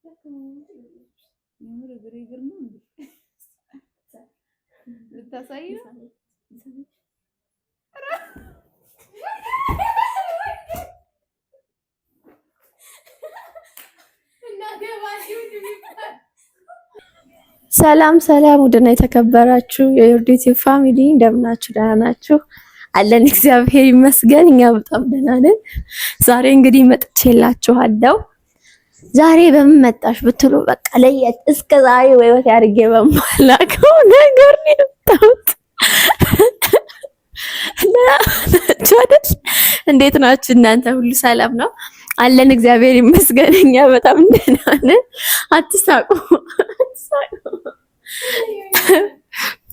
የምር እግር ነው እንዴ? ልታሳዩ ሰላም ሰላም፣ ውድና የተከበራችሁ የዮርዲት ፋሚሊ እንደምናችሁ? ደህና ናችሁ? አለን እግዚአብሔር ይመስገን፣ እኛ በጣም ደህና ነን። ዛሬ እንግዲህ መጥቼላችኋለሁ። ዛሬ በምን መጣሽ ብትሉ በቃ ለየት እስከ ዛሬ ወይወት ያድርጌ በማላውቀው ነገር ነው የመጣሁት። እንዴት ናችሁ እናንተ? ሁሉ ሰላም ነው? አለን እግዚአብሔር ይመስገን፣ እኛ በጣም ደህና ነን። አትሳቁ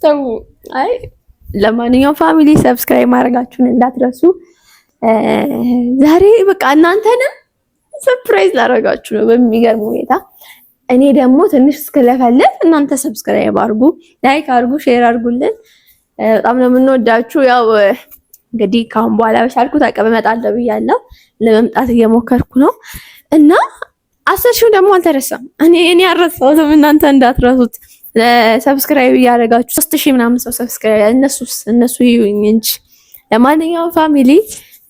ተው። አይ ለማንኛውም ፋሚሊ ሰብስክራይብ ማድረጋችሁን እንዳትረሱ። ዛሬ በቃ እናንተንም ሰርፕራይዝ ላደርጋችሁ ነው በሚገርም ሁኔታ። እኔ ደግሞ ትንሽ እስከለፈለፍ እናንተ ሰብስክራይብ አድርጉ፣ ላይክ አድርጉ፣ ሼር አድርጉልን። በጣም ነው የምንወዳችሁ። ያው እንግዲህ ካሁን በኋላ በቻልኩት አቅም እመጣለሁ ብያለሁ። ለመምጣት እየሞከርኩ ነው እና 10 ሺህ ደግሞ አልተረሳም። እኔ አልረሳሁትም፣ እናንተ እንዳትረሱት። ሰብስክራይብ እያደረጋችሁ 3000 ምናምን ሰው ሰብስክራይብ እነሱ ይዩኝ እንጂ። ለማንኛውም ፋሚሊ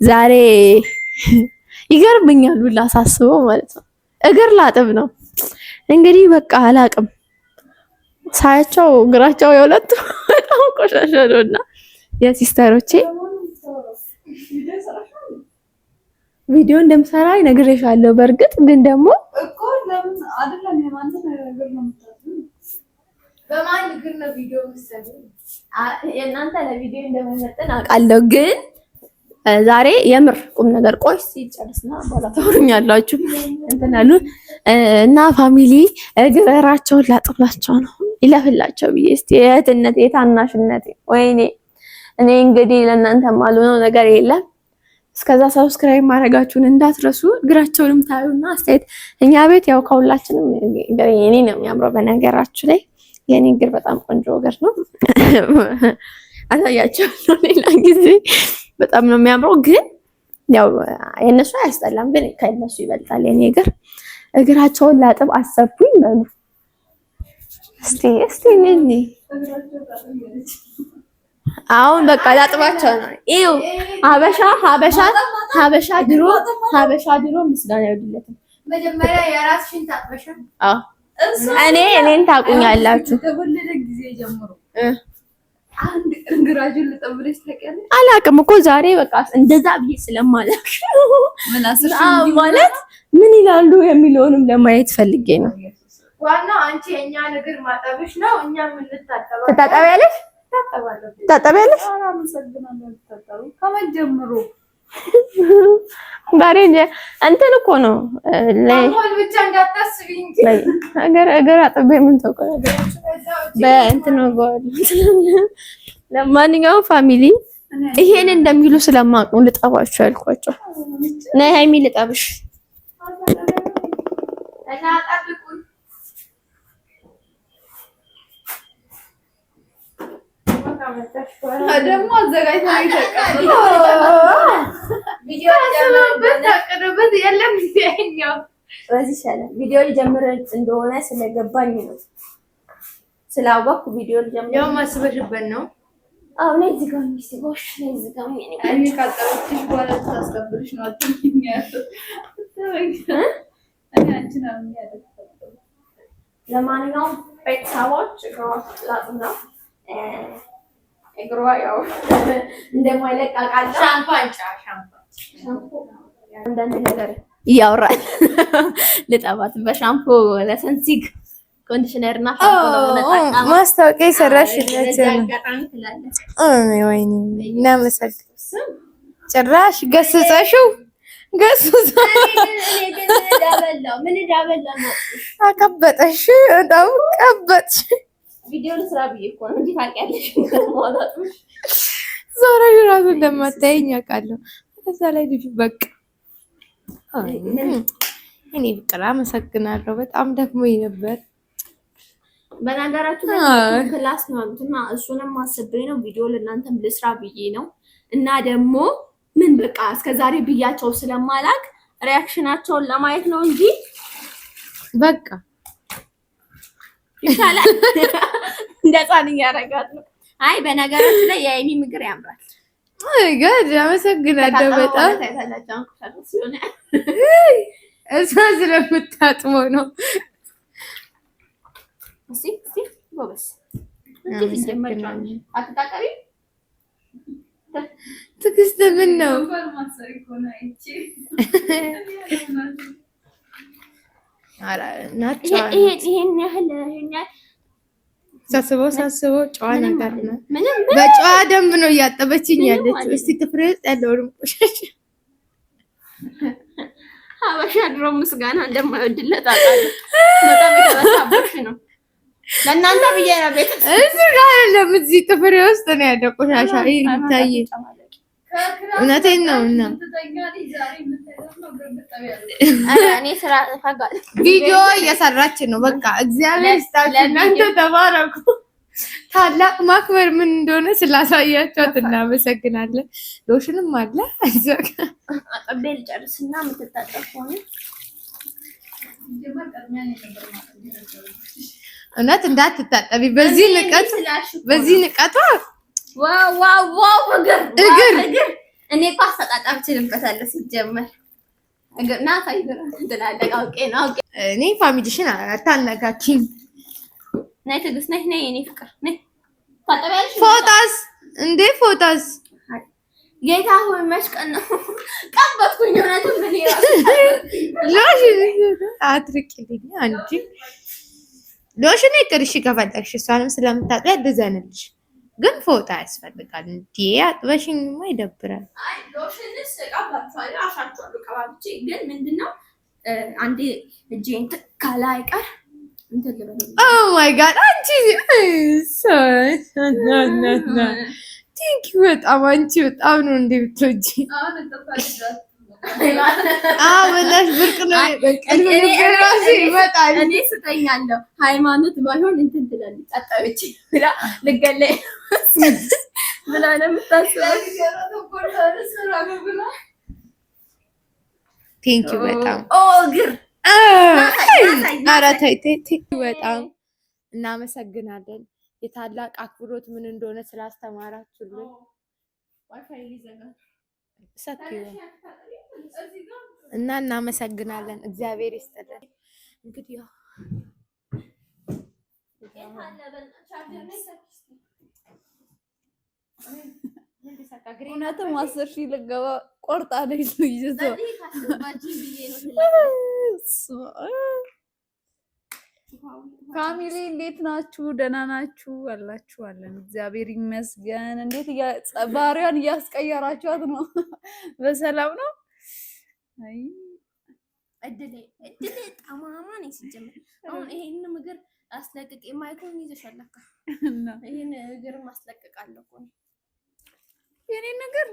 ዛሬ ይገርምኛል ሁላ ሳስበው ማለት ነው። እግር ላጥብ ነው እንግዲህ በቃ አላቅም። ሳያቸው እግራቸው የሁለቱ በጣም ቆሻሻ ነውና የሲስተሮቼ ቪዲዮ እንደምሰራ ነግሬሻለሁ። በእርግጥ ግን ደግሞ እኮ ለምን አይደለም የማንተ ነገር ነው የምታደርጉት? በማን እግር ነው ቪዲዮ የምትሰሩት? የእናንተ ለቪዲዮ እንደማይመጥን አውቃለሁ፣ ግን ዛሬ የምር ቁም ነገር ቆይ ሲጨርስና በኋላ ታወሩኛላችሁ እንትን አሉ እና ፋሚሊ እግራቸውን ላጥብላቸው ነው ይለፍላቸው ብዬ እስቲ የእህትነት የታናሽነት ወይኔ እኔ እንግዲህ ለእናንተ ማልሆነው ነገር የለም። እስከዛ ሰብስክራይብ ማድረጋችሁን እንዳትረሱ። እግራቸውንም ታዩና አስተያየት። እኛ ቤት ያው ከሁላችንም የኔ ነው የሚያምረው። በነገራችሁ ላይ የኔ እግር በጣም ቆንጆ እግር ነው። አሳያቸዋለሁ ሌላ ጊዜ። በጣም ነው የሚያምረው፣ ግን ያው የነሱ አያስጠላም፣ ግን ከነሱ ይበልጣል የኔ እግር። እግራቸውን ላጥብ አሰብኩኝ በሉ እስቲ ነኝ አሁን በቃ ላጥባቸው ነው። ይኸው ሀበሻ ድሮ ምስጋና ይወድለት መጀመሪያ የራስሽን ታጥበሻ? አዎ እኔን ታቁኛላችሁ። ከወለደ ጊዜ ጀምሮ አንድ እግራጁን ልጠብለሽ ታውቂያለሽ? አላውቅም እኮ ዛሬ በቃ እንደዛ ብዬ ስለማላውቅ ማለት ምን ይላሉ የሚለውንም ለማየት ፈልጌ ነው። ዋናው አንቺ የኛ እግር ማጠብሽ ነው። እኛ ምን ልታጠባ ትታጠቢያለሽ? ታጠቢያለሽ? ከመጀመሩ ጋር እንትን እኮ ነው ለማን ብቻ እንዳታስቢ እንጂ እግር አጥቤ ምን ተቆራረጠ በእንትን ነው። ለማንኛውም ፋሚሊ ይሄን እንደሚሉ ስለማውቅ ነው ልጠባችሁ ያልኳቸው። ነይ ሃይሚ ልጠብሽ እና ጠብቁኝ። ደግሞ አዘጋጅተን ይተቀበሉ ቪዲዮ ታቀርበት የለም ይሄኛው በዚህ ይሻላል። ቪዲዮ ሊጀምር እንደሆነ ስለገባኝ ነው ስላወቅኩ ቪዲዮ ሊጀምር ያው ማስበሽበት ነው። አዎ ነይ እዚህ ጋር ሚስት ጎሽ ነይ እዚህ ጋር እኔ ካጠበችሽ በኋላ ታስከብርሽ ነው አትንኪኝ ያለው እኔ አንቺን አምኛለሁ። ለማንኛውም ቤተሰቦች ግራውላጥና እግሯ ያው እንደማይለቅ አውቃለሁ። ሻምፖ አንዳንድ ነገር እያወራል ልጠባት በሻምፖ ለሰንሲግ ኮንዲሽነር እና ሻምፖ ነው የምንጠቀመው። ማስታወቂያ የሰራሽ ወይኔ እናመሰግናለን። ጭራሽ ገስጸሽው ምን ዳበላው አከበጠሽ፣ በጣም ቀበጥሽ። ቪዲዮ ልስራ ብዬ እኮ ነው እንጂ ታውቂያለሽ ማውጣትሽ ዞረሽ እራሱ እንደማታየኝ አውቃለሁ። ከዛ ላይ ልጅ በቃ እኔ ፍቅር አመሰግናለሁ። በጣም ደክሞኝ ነበር። በነገራችሁ ክላስ ነው እንትና እሱንም አስቤ ነው ቪዲዮ ለእናንተም ልስራ ብዬ ነው። እና ደግሞ ምን በቃ እስከዛሬ ብያቸው ስለማላክ ሪያክሽናቸውን ለማየት ነው እንጂ በቃ ይሻላል። እንደ ህፃን እያደረጋት ነው። አይ በነገራችን ላይ የሀይሚ እግር ያምራል። ጋድ አመሰግናለሁ በጣም እሷ ስለምታጥበው ነው። ትዕግስት ምን ነው ይሄን ያህል ሳስበው ጨዋ ነገር ነው። በጨዋ ደንብ ነው እያጠበችኝ ያለችው። እስቲ ጥፍሬ ውስጥ ያለውን ቆሻሻ ሀበሻ ድሮ ምስጋና እንደማይወድለት አውቃለሁ። በጣም የተበሳበሽ ነው። ለእናንተ ብዬ ነው ቤት እዚህ ጋር አይደለም፣ እዚህ ጥፍሬ ውስጥ ነው ያለው ቆሻሻ ይታይ። እውነቴን ነው። እና እኔ ስራ ፈጋል ቪዲዮ እየሰራች ነው። በቃ እግዚአብሔር ይስጣችሁ፣ እናንተ ተባረኩ። ታላቅ ማክበር ምን እንደሆነ ስላሳያችኋት እናመሰግናለን። ሎሽንም አለ አይዘጋ አጥቤ ልጨርስና የምትታጠብ ሆነ እውነት እንዳትታጠቢ በዚህ ንቀቷ። ዋው እግር እኔ እኮ አስተጣጣብ ችልበታለሁ ሲጀመር እግር ና ታይገር እንትላለህ። አውቄ ነው እኔ ፋሚሊሽን አታነካኪኝ። ነይ ትዕግስት ነይ የኔ ፍቅር ነይ። ታጠቢያለሽ? ፎጣስ እንዴ ፎጣስ ጌታ ሆይ መሽቀን ነው ቀበጥኩኝ። እውነትም ምን ሎሽን አትርቂልኝ አንቺ። ሎሽን ይቅርሽ ከፈለግሽ እሷንም ስለምታጥቢ ያደዛንልሽ፣ ግን ፎጣ ያስፈልጋል። እንዴ አጥበሽኝማ ይደብራል። አይ ሎሽንስ ቀባጥፋለሁ አሻቸዋለሁ ቀባብቼ፣ ግን ምንድነው አንዴ እጄን ካላይ ቀር እንትን ልበል። ኦ ማይ ጋድ አንቺ ቲንክ በጣም አንቺ በጣም ነው እንዴ ብትወጂ። በላሽ ብርቅ ነው። ራሴ ይመጣል። እኔ ስተኛለሁ ሃይማኖት ባይሆን እንትን ትላለች አጣበች ብላ ልገለይ ብላ ነው የምታስበው። ቴንክ ዩ በጣም እግር ኧረ ተይ በጣም እናመሰግናለን። የታላቅ አክብሮት ምን እንደሆነ ስላስተማራችሁልን እና እናመሰግናለን። እግዚአብሔር ይስጥልን። እንግዲህ እውነትም 10,000 ልገባ ቆርጣ ነች ልጅቷ። ፋሚሊ እንዴት ናችሁ? ደህና ናችሁ? አላችሁ? አለን እግዚአብሔር ይመስገን። እንዴት ባህሪዋን እያስቀየራችኋት ነው? በሰላም ነው? አይ እድሌ ጠማማ ነኝ ሲጀምር። አሁን ይሄን እግር አስለቅቄ ማይኮን ይዘሻለካ እና ይሄን እግር ማስለቀቃለሁ እኮ የኔ ነገር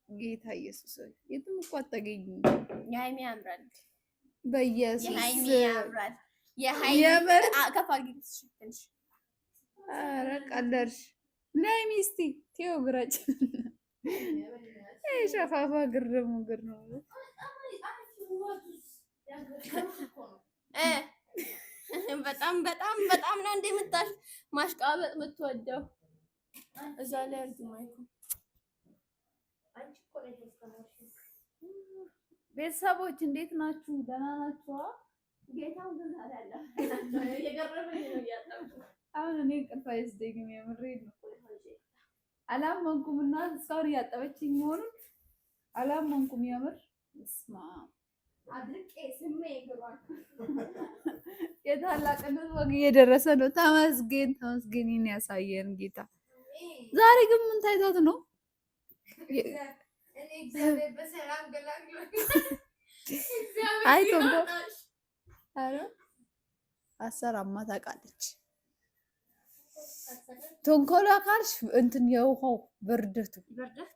ጌታ ኢየሱስ የትም እኮ አታገኙም። የሃይሚ ያምራል። በኢየሱስ የሃይሚ ያምራል። የሃይሚ ከፋጊስ ትንሽ ኧረ ቀለድሽ። ነይ ሚስቲ ቴው ግራጭ ሸፋፋ እግር ደግሞ እግር ነው። በጣም ነው እንደምታሽ ማሽቃበጥ የምትወደው እዛ ላይ አርግማይኩ። ቤተሰቦች እንዴት ናችሁ? ደህና ናችሁ? ጌታው ግን አላለ የገረመኝ ነው ያጣው። አሁን እኔ እንቅልፍ አይወስደኝም። የምሬን ነው። አላመንኩም እና እስካሁን እያጠበችኝ መሆኑን አላመንኩም። የምር እስማ አድርቄ ስሜ ይገባል። የታላቅነት ወግ እየደረሰ ነው። ተመስገን ይህን ያሳየን ጌታ። ዛሬ ግን ምን ታይታት ነው? እኔ እግዚአብሔር በሰላም ገላግሎ አይ ቶንጎ አረ አሰራማ ታውቃለች። ቶንኮላ ካልሽ እንትን የውሃው ብርደቱ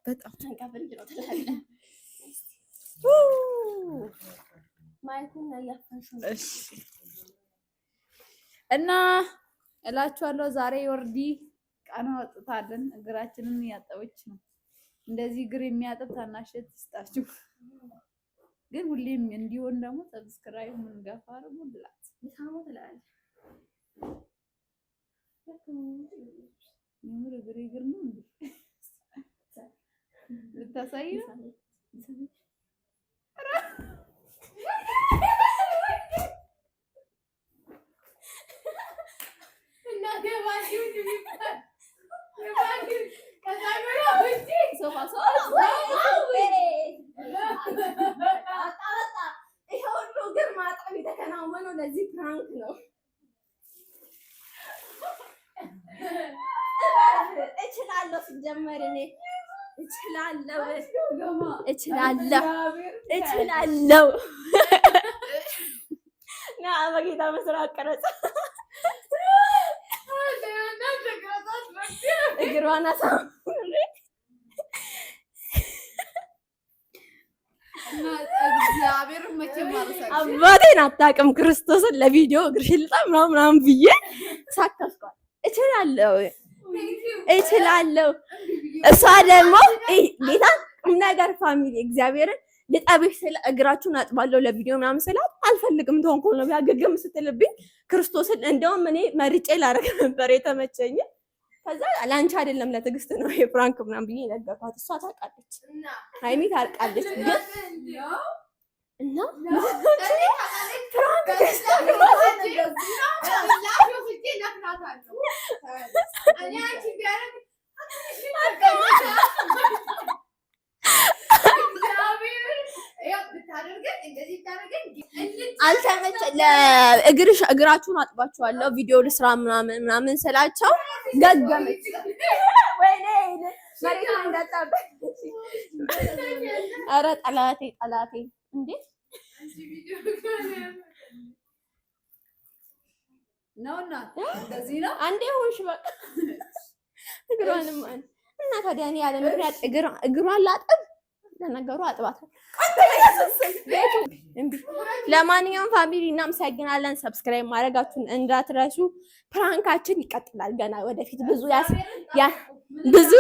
በጣም ተንቀበል ነው ትላለህ። ማይኩን ያያፈንሽ እሺ። እና እላችኋለሁ ዛሬ ወርዲ ቀን ወጥታለን። እግራችንን እያጠበች ነው። እንደዚህ እግር የሚያጥብ ታናሽት ይስጣችሁ። ግን ሁሌም እንዲሆን ደግሞ ሰብስክራይብ ምን ገፋ አርጉ ብላት ይሳሙ ትላለች። የምር ግሬግር ነው እንዴ ልታሳይ ነው እና ገባችሁ ይባል ለዚህ ፕራንክ ነው። እችላለሁ ሲጀመር እኔ እችላለሁ ና በጌታ መስራት ቀረጸ እግሯን አባቴን አታውቅም። ክርስቶስን ለቪዲዮ እግርሽን ልጣ ምናምን ብዬ ሳከፍኳት። እችላለሁ። እሷ ደግሞ ጌታ ቁም ነገር ፋሚሊ እግዚአብሔርን ልጠብሽ ስለ እግራችሁን አጥባለሁ ለቪዲዮ ምናምን ስላት አልፈልግም ተንኮል ነው ያገግም ስትልብኝ ክርስቶስን እንደውም እኔ መርጬ ላደርግ ነበር የተመቸኝ። ከዛ ላንቺ አይደለም ለትዕግስት ነው የፍራንክ ምናምን ብዬ ነገርኳት። እሷ ታውቃለች፣ ሃይሚ ታውቃለች። ግን እና ፍራንክ አልተመቸ እግራችሁን አጥባችኋለሁ ቪዲዮ ልስራ ምናምን ስላቸው ገገመች። ወይኔ መሬት እንዳጣበቅ ኧረ ጠላቴ እንዴ ነውና እንደዚህ ነው። አንዴ ሆንሽ በቃ እግሯንም እና ታዲያ እኔ ያለ ምክንያት እግሯን ላጥብ ለነገሩ አጥባታል። ለማንኛውም ፋሚሊ እናመሰግናለን። ሰብስክራይብ ማድረጋችሁን እንዳትረሱ። ፕራንካችን ይቀጥላል። ገና ወደፊት ብዙ